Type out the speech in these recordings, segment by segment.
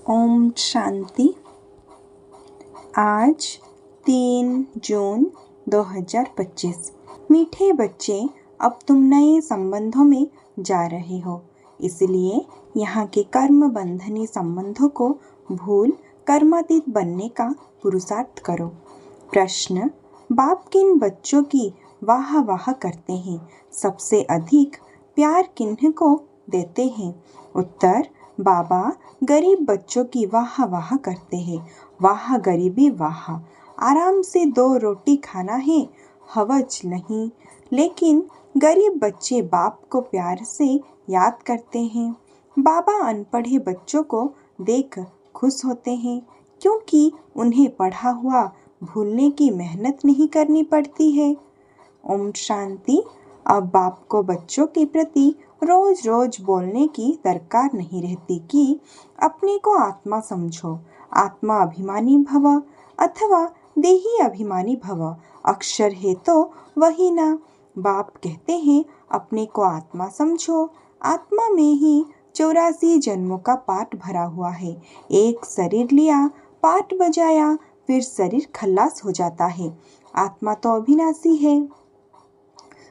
ओम शांति। आज 3 जून 2025। मीठे बच्चे, अब तुम नए संबंधों में जा रहे हो, इसलिए यहाँ के कर्म बंधनी संबंधों को भूल कर्मातीत बनने का पुरुषार्थ करो। प्रश्न: बाप किन बच्चों की वाह वाह करते हैं? सबसे अधिक प्यार किन्हीं को देते हैं? उत्तर: बाबा गरीब बच्चों की वाह वाह करते हैं। वाह गरीबी वाह। आराम से 2 रोटी खाना है, हवज नहीं। लेकिन गरीब बच्चे बाप को प्यार से याद करते हैं। बाबा अनपढ़े बच्चों को देख खुश होते हैं, क्योंकि उन्हें पढ़ा हुआ भूलने की मेहनत नहीं करनी पड़ती है। ओम शांति। अब बाप को बच्चों के प्रति रोज रोज बोलने की दरकार नहीं रहती कि अपने को आत्मा समझो, आत्मा अभिमानी भव अथवा देही अभिमानी भव। अक्षर है तो वही ना। बाप कहते हैं अपने को आत्मा समझो। आत्मा में ही 84 जन्मों का पाठ भरा हुआ है। एक शरीर लिया, पाठ बजाया, फिर शरीर खल्लास हो जाता है। आत्मा तो अविनाशी है।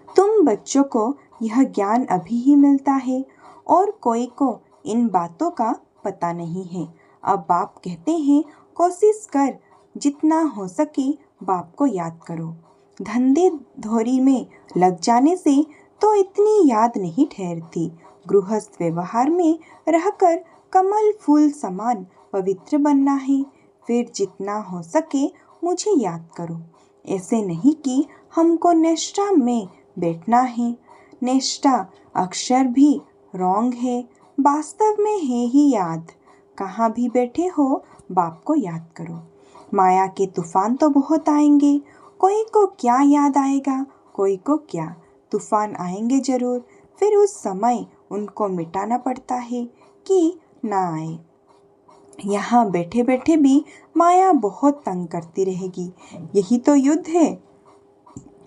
तुम बच्चों को यह ज्ञान अभी ही मिलता है और कोई को इन बातों का पता नहीं है। अब बाप कहते हैं कोशिश कर, जितना हो सके बाप को याद करो। धंधे धोरी में लग जाने से तो इतनी याद नहीं ठहरती। गृहस्थ व्यवहार में रहकर कमल फूल समान पवित्र बनना है। फिर जितना हो सके मुझे याद करो। ऐसे नहीं कि हमको निष्ठा में बैठना है। निष्ठा अक्षर भी रॉन्ग है, वास्तव में है ही याद। कहाँ भी बैठे हो बाप को याद करो। माया के तूफान तो बहुत आएंगे, कोई को क्या याद आएगा, कोई को क्या। तूफान आएंगे जरूर, फिर उस समय उनको मिटाना पड़ता है कि ना आए। यहाँ बैठे बैठे भी माया बहुत तंग करती रहेगी। यही तो युद्ध है।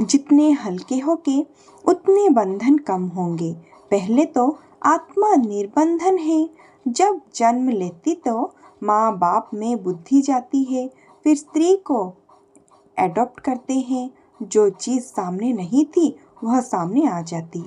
जितने हल्के होके उतने बंधन कम होंगे। पहले तो आत्मा निर्बंधन है। जब जन्म लेती तो माँ बाप में बुद्धि जाती है, फिर स्त्री को एडॉप्ट करते हैं। जो चीज़ सामने नहीं थी वह सामने आ जाती।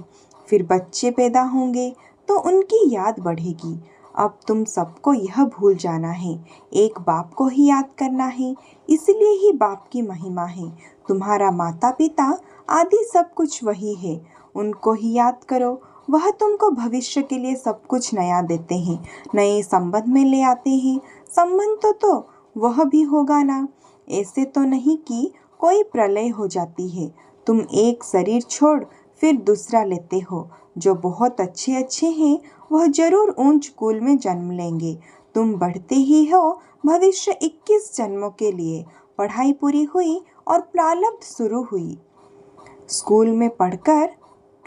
फिर बच्चे पैदा होंगे तो उनकी याद बढ़ेगी। अब तुम सबको यह भूल जाना है, एक बाप को ही याद करना है। इसलिए ही बाप की महिमा है। तुम्हारा माता पिता आदि सब कुछ वही है, उनको ही याद करो। वह तुमको भविष्य के लिए सब कुछ नया देते हैं, नए संबंध में ले आते हैं। संबंध तो वह भी होगा ना। ऐसे तो नहीं कि कोई प्रलय हो जाती है। तुम एक शरीर छोड़ फिर दूसरा लेते हो। जो बहुत अच्छे अच्छे हैं वह जरूर ऊंच कुल में जन्म लेंगे। तुम बढ़ते ही हो भविष्य 21 जन्मों के लिए। पढ़ाई पूरी हुई और प्रारब्ध शुरू हुई। स्कूल में पढ़कर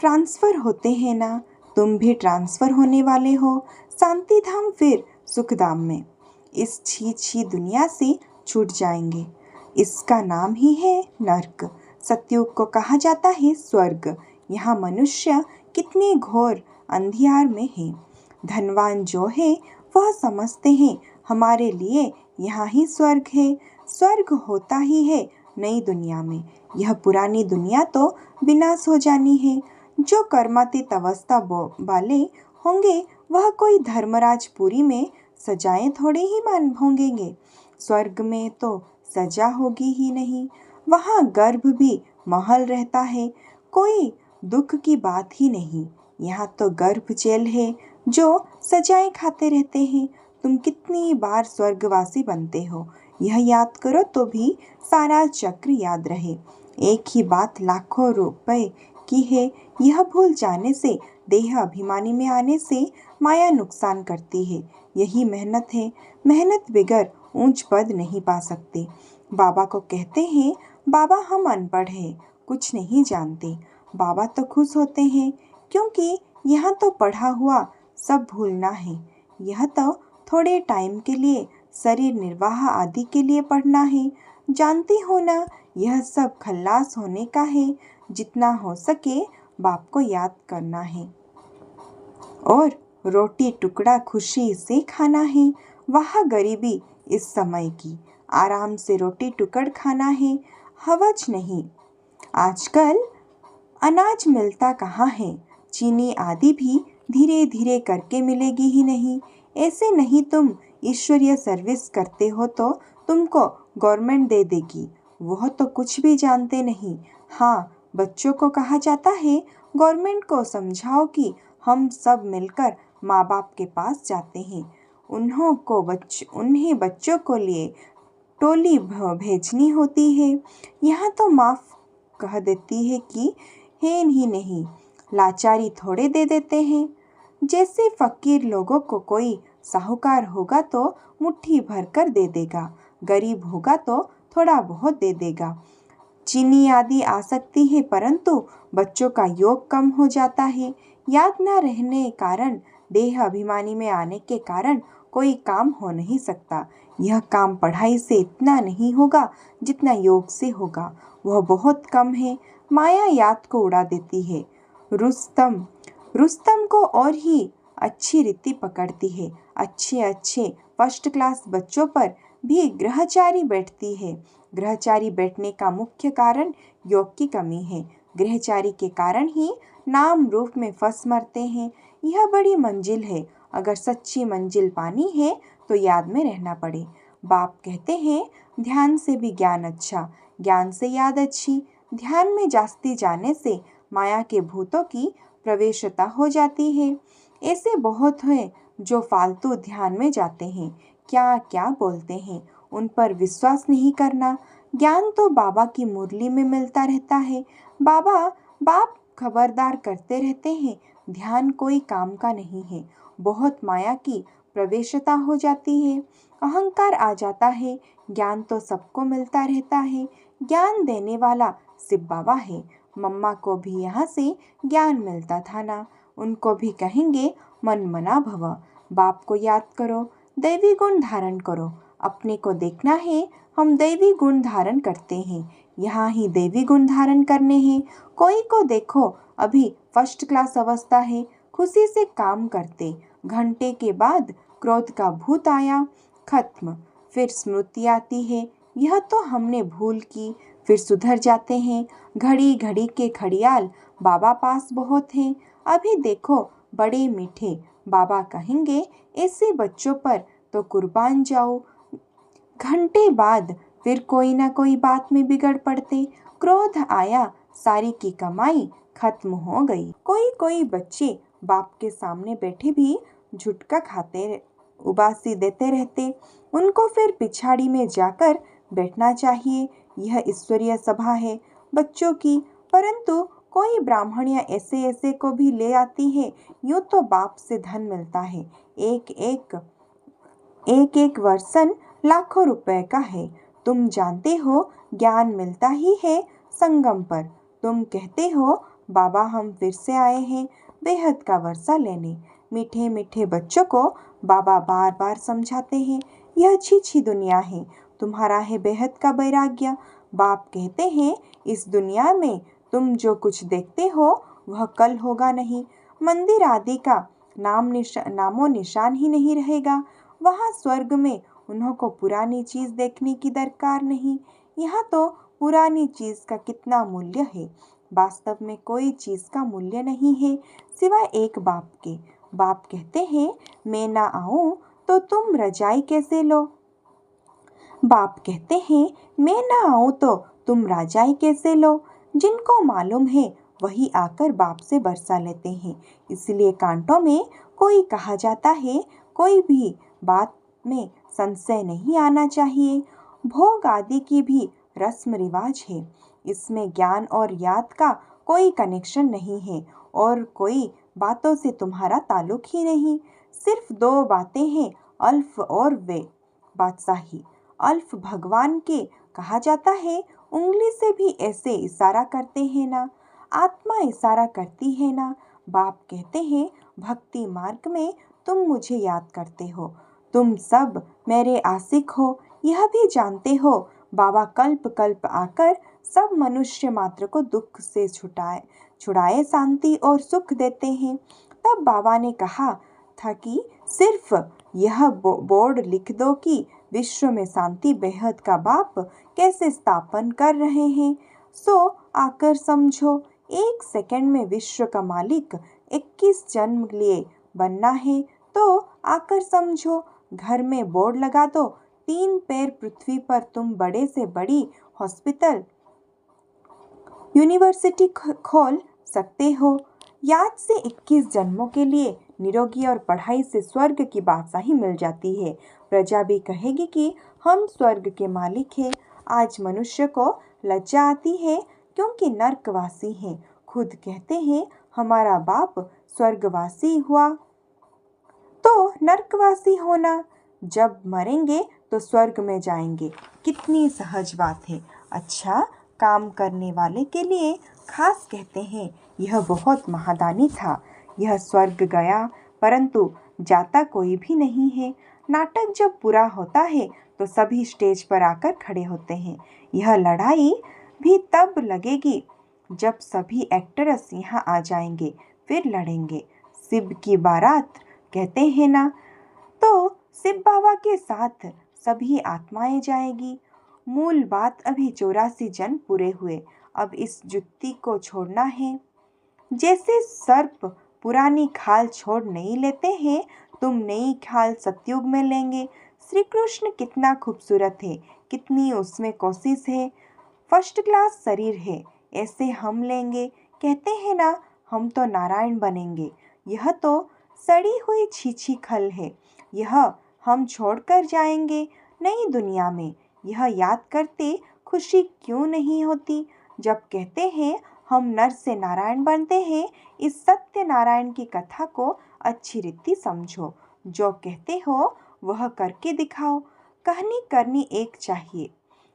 ट्रांसफ़र होते हैं ना, तुम भी ट्रांसफ़र होने वाले हो। शांति धाम फिर सुखधाम में। इस छी छी दुनिया से छूट जाएंगे। इसका नाम ही है नर्क। सतयुग को कहा जाता है स्वर्ग। यहाँ मनुष्य कितने घोर अंधियार में है। धनवान जो है वह समझते हैं हमारे लिए यहाँ ही स्वर्ग है। स्वर्ग होता ही है नई दुनिया में। यह पुरानी दुनिया तो विनाश हो जानी है। जो कर्मातीत अवस्था वाले होंगे वह कोई धर्मराजपुरी में सजाएं थोड़े ही मान होंगे। स्वर्ग में तो सजा होगी ही नहीं। वहाँ गर्भ भी महल रहता है, कोई दुख की बात ही नहीं। यहाँ तो गर्भ जेल है, जो सजाएं खाते रहते हैं। तुम कितनी बार स्वर्गवासी बनते हो, यह याद करो तो भी सारा चक्र याद रहे। एक ही बात लाखों रुपए की है, यह भूल जाने से, देह अभिमानी में आने से माया नुकसान करती है। यही मेहनत है। मेहनत बगैर ऊंच पद नहीं पा सकते। बाबा को कहते हैं बाबा हम अनपढ़ हैं, कुछ नहीं जानते। बाबा तो खुश होते हैं, क्योंकि यहाँ तो पढ़ा हुआ सब भूलना है। यह तो थोड़े टाइम के लिए शरीर निर्वाह आदि के लिए पढ़ना है। जानते हो ना, यह सब खल्लास होने का है। जितना हो सके बाप को याद करना है और रोटी टुकड़ा खुशी से खाना है। वह गरीबी इस समय की, आराम से रोटी टुकड़ खाना है, हवज नहीं। आजकल अनाज मिलता कहाँ है, चीनी आदि भी धीरे धीरे करके मिलेगी ही नहीं। ऐसे नहीं तुम ईश्वरीय सर्विस करते हो तो तुमको गवर्नमेंट दे देगी। वह तो कुछ भी जानते नहीं। हाँ, बच्चों को कहा जाता है गवर्नमेंट को समझाओ कि हम सब मिलकर माँ बाप के पास जाते हैं। उन्हें बच्चों को लिए टोली भेजनी होती है। यहाँ तो माफ कह देती है कि है ही नहीं, लाचारी थोड़े दे देते हैं। जैसे फकीर लोगों को कोई साहूकार होगा तो मुट्ठी भर कर दे देगा, गरीब होगा तो थोड़ा बहुत दे देगा। चीनी आदि आ सकती है परंतु बच्चों का योग कम हो जाता है। याद न रहने कारण, देह अभिमानी में आने के कारण कोई काम हो नहीं सकता। यह काम पढ़ाई से इतना नहीं होगा जितना योग से होगा, वह बहुत कम है। माया याद को उड़ा देती है। रुस्तम को और ही अच्छी रीति पकड़ती है। अच्छे अच्छे फर्स्ट क्लास बच्चों पर भी ग्रहचारी बैठती है। ग्रहचारी बैठने का मुख्य कारण योग की कमी है। ग्रहचारी के कारण ही नाम रूप में फंस मरते हैं। यह बड़ी मंजिल है, अगर सच्ची मंजिल पानी है तो याद में रहना पड़े। बाप कहते हैं ध्यान से भी ज्ञान अच्छा, ज्ञान से याद अच्छी। ध्यान में जास्ती जाने से माया के भूतों की प्रवेशता हो जाती है। ऐसे बहुत हैं जो फालतू ध्यान में जाते हैं, क्या क्या बोलते हैं, उन पर विश्वास नहीं करना। ज्ञान तो बाबा की मुरली में मिलता रहता है। बाप खबरदार करते रहते हैं, ध्यान कोई काम का नहीं है। बहुत माया की प्रवेशता हो जाती है, अहंकार आ जाता है। ज्ञान तो सबको मिलता रहता है, ज्ञान देने वाला शिव बाबा है। मम्मा को भी यहाँ से ज्ञान मिलता था ना, उनको भी कहेंगे मन मना भव। बाप को याद करो, दैवी गुण धारण करो। अपने को देखना है, हम दैवी गुण धारण करते हैं, यहाँ ही दैवी गुण धारण करने हैं। कोई को देखो अभी फर्स्ट क्लास अवस्था है, खुशी से काम करते, घंटे के बाद क्रोध का भूत आया, खत्म। फिर स्मृति आती है, यह तो हमने भूल की, फिर सुधर जाते हैं। घड़ी घड़ी के खड़ियाल बाबा पास बहुत हैं। अभी देखो बड़े मीठे, बाबा कहेंगे ऐसे बच्चों पर तो कुर्बान जाओ। घंटे बाद फिर कोई ना कोई बात में बिगड़ पड़ते, क्रोध आया, सारी की कमाई खत्म हो गई। कोई कोई बच्चे बाप के सामने बैठे भी झुटका खाते, उबासी देते रहते, उनको फिर पिछाड़ी में जाकर बैठना चाहिए। यह ईश्वरीय सभा है बच्चों की, परंतु कोई ब्राह्मणियाँ ऐसे ऐसे को भी ले आती है। यूँ तो बाप से धन मिलता है, एक एक वर्षन लाखों रुपए का है। तुम जानते हो ज्ञान मिलता ही है संगम पर। तुम कहते हो बाबा हम फिर से आए हैं बेहद का वर्षा लेने। मीठे मीठे बच्चों को बाबा बार बार समझाते हैं, यह अच्छी दुनिया है, तुम्हारा है बेहद का वैराग्य। बाप कहते हैं इस दुनिया में तुम जो कुछ देखते हो वह कल होगा नहीं। मंदिर आदि का नामो निशान ही नहीं रहेगा। वहाँ स्वर्ग में उन्हों को पुरानी चीज़ देखने की दरकार नहीं। यहाँ तो पुरानी चीज़ का कितना मूल्य है, वास्तव में कोई चीज़ का मूल्य नहीं है सिवाय एक बाप के। बाप कहते हैं मैं ना आऊँ तो तुम रजाई कैसे लो। बाप कहते हैं मैं ना आऊँ तो तुम रजाई कैसे लो। जिनको मालूम है वही आकर बाप से बरसा लेते हैं। इसलिए कांटों में कोई कहा जाता है, कोई भी बात में संशय नहीं आना चाहिए। भोग आदि की भी रस्म रिवाज है, इसमें ज्ञान और याद का कोई कनेक्शन नहीं है और कोई बातों से तुम्हारा ताल्लुक ही नहीं। सिर्फ दो बातें हैं, अल्फ और वे बादशाही। अल्फ भगवान के कहा जाता है, उंगली से भी ऐसे इशारा करते हैं ना, आत्मा इशारा करती है ना। बाप कहते हैं भक्ति मार्ग में तुम मुझे याद करते हो, तुम सब मेरे आशिक हो, यह भी जानते हो। बाबा कल्प कल्प आकर सब मनुष्य मात्र को दुख से छुड़ाए शांति और सुख देते हैं। तब बाबा ने कहा था कि सिर्फ यह बोर्ड लिख दो कि विश्व में शांति बेहद का बाप कैसे स्थापन कर रहे हैं, सो आकर समझो। 1 सेकंड में विश्व का मालिक 21 जन्म लिए बनना है तो आकर समझो। घर में बोर्ड लगा दो, 3 पैर पृथ्वी पर तुम बड़े से बड़ी हॉस्पिटल यूनिवर्सिटी खोल सकते हो। याद से 21 जन्मों के लिए निरोगी और पढ़ाई से स्वर्ग की बादशाही मिल जाती है। प्रजा भी कहेगी कि हम स्वर्ग के मालिक हैं। आज मनुष्य को लज्जा आती है क्योंकि नर्कवासी हैं। खुद कहते हैं हमारा बाप स्वर्गवासी हुआ तो नर्कवासी होना, जब मरेंगे तो स्वर्ग में जाएंगे। कितनी सहज बात है। अच्छा, काम करने वाले के लिए खास कहते हैं यह बहुत महादानी था। यह स्वर्ग गया परंतु जाता कोई भी नहीं है। नाटक जब पूरा होता है तो सभी स्टेज पर आकर खड़े होते हैं। यह लड़ाई भी तब लगेगी जब सभी एक्टर्स यहाँ आ जाएंगे, फिर लड़ेंगे। शिव की बारात कहते हैं ना, तो शिव बाबा के साथ सभी आत्माएं जाएगी। मूल बात, अभी 84 जन्म पूरे हुए, अब इस जुत्ती को छोड़ना है। जैसे सर्प पुरानी खाल छोड़ नहीं लेते हैं, तुम नई खाल सतयुग में लेंगे। श्री कृष्ण कितना खूबसूरत है, कितनी उसमें कोशिश है। फर्स्ट क्लास शरीर है, ऐसे हम लेंगे। कहते हैं ना हम तो नारायण बनेंगे। यह तो सड़ी हुई छीछी खल है, यह हम छोड़कर जाएंगे नई दुनिया में। यह याद करते खुशी क्यों नहीं होती जब कहते हैं हम नर से नारायण बनते हैं। इस सत्य नारायण की कथा को अच्छी रीति समझो। जो कहते हो वह करके दिखाओ। कहनी करनी एक चाहिए,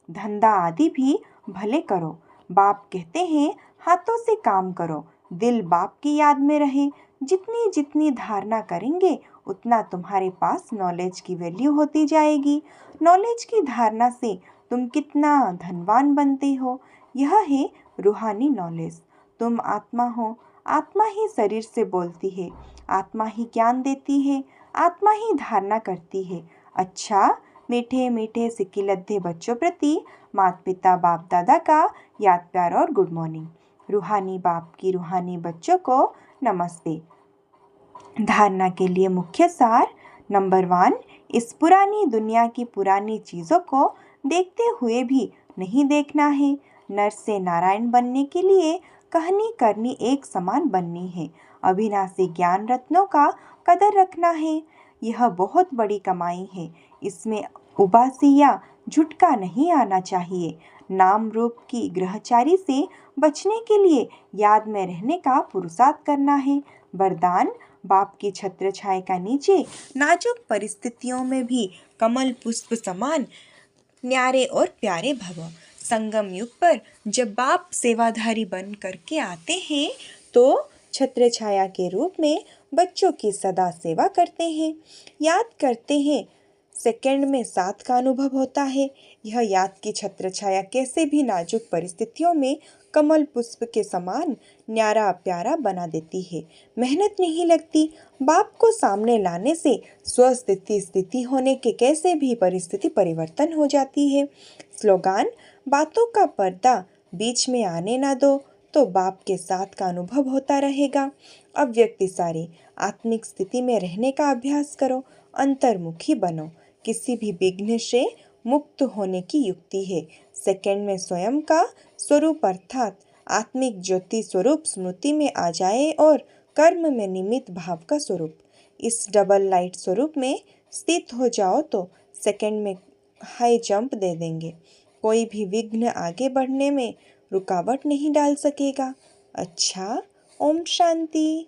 धंधा आदि भी भले करो। बाप कहते हैं हाथों से काम करो, दिल बाप की याद में रहे। जितनी जितनी धारणा करेंगे उतना तुम्हारे पास नॉलेज की वैल्यू होती जाएगी। नॉलेज की धारणा से तुम कितना धनवान बनते हो। यह है रूहानी नॉलेज। तुम आत्मा हो, आत्मा ही शरीर से बोलती है, आत्मा ही ज्ञान देती है, आत्मा ही धारणा करती है। अच्छा, मीठे मीठे सिकिलद्धे बच्चों प्रति माता पिता बाप दादा का याद प्यार और गुड मॉर्निंग। रूहानी बाप की रूहानी बच्चों को नमस्ते। धारणा के लिए मुख्य सार। नंबर 1, इस पुरानी दुनिया की पुरानी चीज़ों को देखते हुए भी नहीं देखना है। नर से नारायण बनने के लिए कहनी करनी एक समान बननी है। अविनाशी ज्ञान रत्नों का कदर रखना है। यह बहुत बड़ी कमाई है, इसमें उबासी या झुटका नहीं आना चाहिए। नाम रूप की ग्रहचारी से बचने के लिए याद में रहने का पुरुषार्थ करना है। वरदान, बाप की छत्र छाया का नीचे नाजुक परिस्थितियों में भी कमल पुष्प समान न्यारे और प्यारे भव। संगम युग पर जब बाप सेवाधारी बन करके आते हैं तो छत्र छाया के रूप में बच्चों की सदा सेवा करते हैं, याद करते हैं। सेकंड में साथ का अनुभव होता है। यह याद की छत्र छाया कैसे भी नाजुक परिस्थितियों में कमल पुष्प के समान न्यारा प्यारा बना देती है। मेहनत नहीं लगती। बाप को सामने लाने से स्थिति होने के कैसे भी परिस्थिति परिवर्तन हो जाती है। स्लोगान, बातों का पर्दा बीच में आने ना दो तो बाप के साथ का अनुभव होता रहेगा। अव्यक्ति सारी आत्मिक स्थिति में रहने का अभ्यास करो, अंतर्मुखी बनो। किसी भी विघ्न से मुक्त होने की युक्ति है। सेकंड में स्वयं का स्वरूप अर्थात आत्मिक ज्योति स्वरूप स्मृति में आ जाए और कर्म में निमित्त भाव का स्वरूप इस डबल लाइट स्वरूप में स्थित हो जाओ तो सेकंड में हाई जंप दे देंगे। कोई भी विघ्न आगे बढ़ने में रुकावट नहीं डाल सकेगा। अच्छा, ओम शांति।